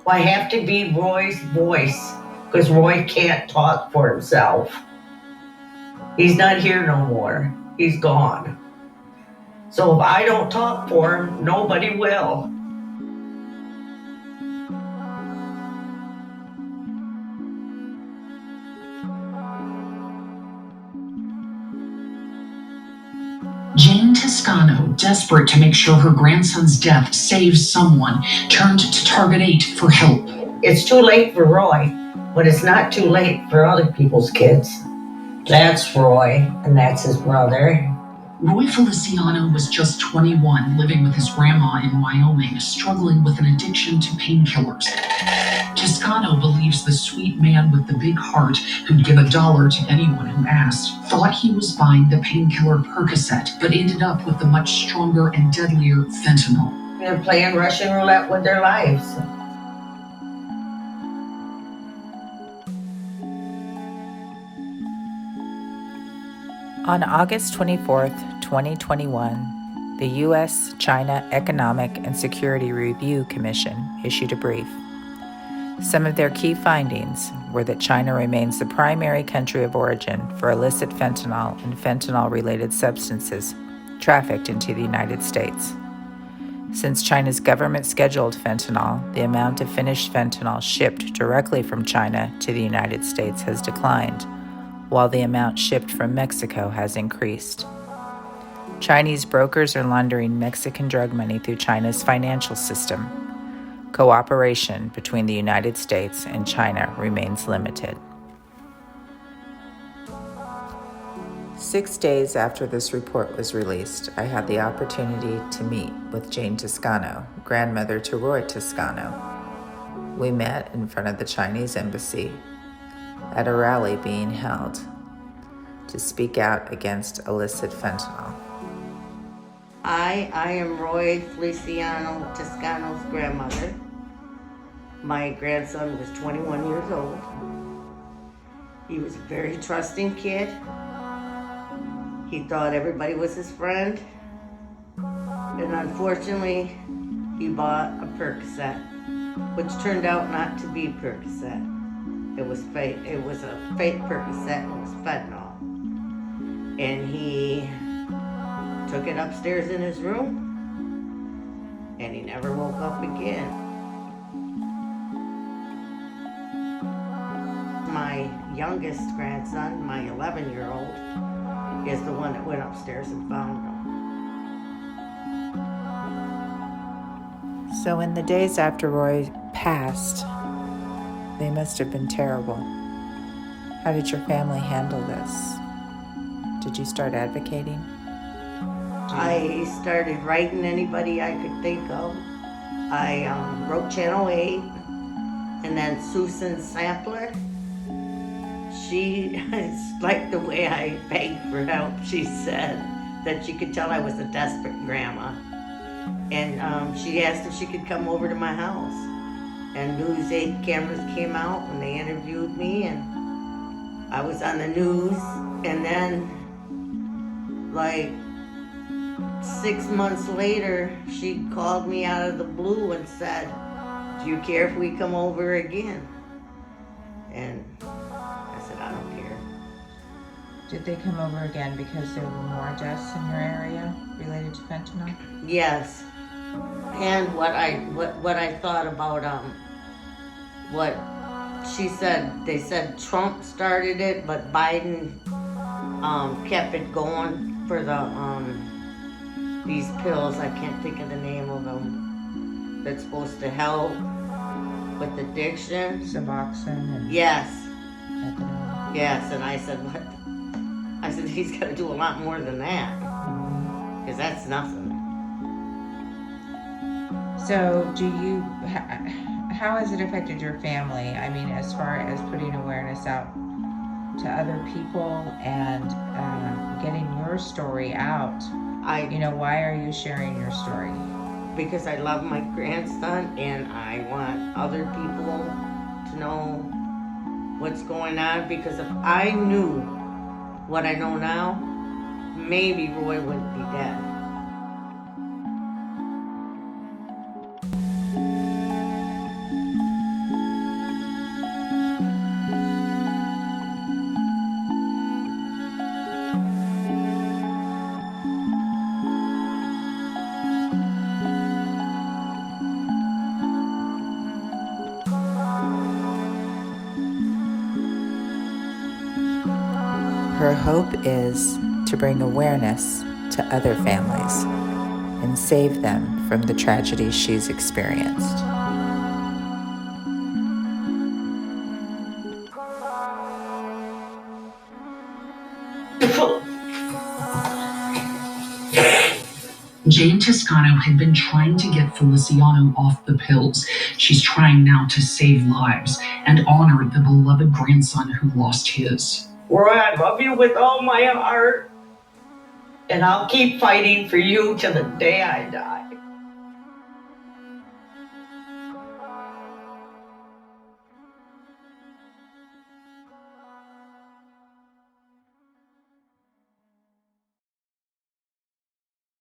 I have to be Roy's voice because Roy can't talk for himself. He's not here no more. He's gone. So if I don't talk for him, nobody will. Jane Toscano, desperate to make sure her grandson's death saves someone, turned to Target 8 for help. It's too late for Roy, but it's not too late for other people's kids. That's Roy, and that's his brother. Roy Feliciano was just 21, living with his grandma in Wyoming, struggling with an addiction to painkillers. Toscano believes the sweet man with the big heart, who'd give $1 to anyone who asked, thought he was buying the painkiller Percocet, but ended up with the much stronger and deadlier fentanyl. They're playing Russian roulette with their lives. On August 24, 2021, the U.S.-China Economic and Security Review Commission issued a brief. Some of their key findings were that China remains the primary country of origin for illicit fentanyl and fentanyl-related substances trafficked into the United States. Since China's government scheduled fentanyl, the amount of finished fentanyl shipped directly from China to the United States has declined, while the amount shipped from Mexico has increased. Chinese brokers are laundering Mexican drug money through China's financial system. Cooperation between the United States and China remains limited. 6 days after this report was released, I had the opportunity to meet with Jane Toscano, grandmother to Roy Toscano. We met in front of the Chinese embassy at a rally being held to speak out against illicit fentanyl. I am Roy Feliciano Toscano's grandmother. My grandson was 21 years old. He was a very trusting kid. He thought everybody was his friend. And unfortunately, he bought a Percocet, which turned out not to be Percocet. It was fake. It was a fake Percocet, and it was fentanyl. And he took it upstairs in his room, and he never woke up again. My youngest grandson, my 11-year-old, is the one that went upstairs and found him. So in the days after Roy passed, they must have been terrible. How did your family handle this? Did you start advocating? I started writing anybody I could think of. I wrote Channel 8, and then Susan Sampler. She liked the way I begged for help. She said that she could tell I was a desperate grandma. And she asked if she could come over to my house. And News 8 cameras came out when they interviewed me, and I was on the news. And then, like 6 months later, she called me out of the blue and said, "Do you care if we come over again?" And I said, "I don't care." Did they come over again because there were more deaths in your area related to fentanyl? Yes. And what I thought about what she said, they said Trump started it, but Biden kept it going for these pills. I can't think of the name of them. That's supposed to help with addiction. Suboxone and Yes. methadone. Yes. And I said, what? I said, he's got to do a lot more than that, because that's nothing. So how has it affected your family? I mean, as far as putting awareness out to other people and getting your story out. Why are you sharing your story? Because I love my grandson, and I want other people to know what's going on, because if I knew what I know now, maybe Roy wouldn't be dead. Her hope is to bring awareness to other families and save them from the tragedy she's experienced. Jane Toscano had been trying to get Feliciano off the pills. She's trying now to save lives and honor the beloved grandson who lost his. Roy, I love you with all my heart, and I'll keep fighting for you till the day I die.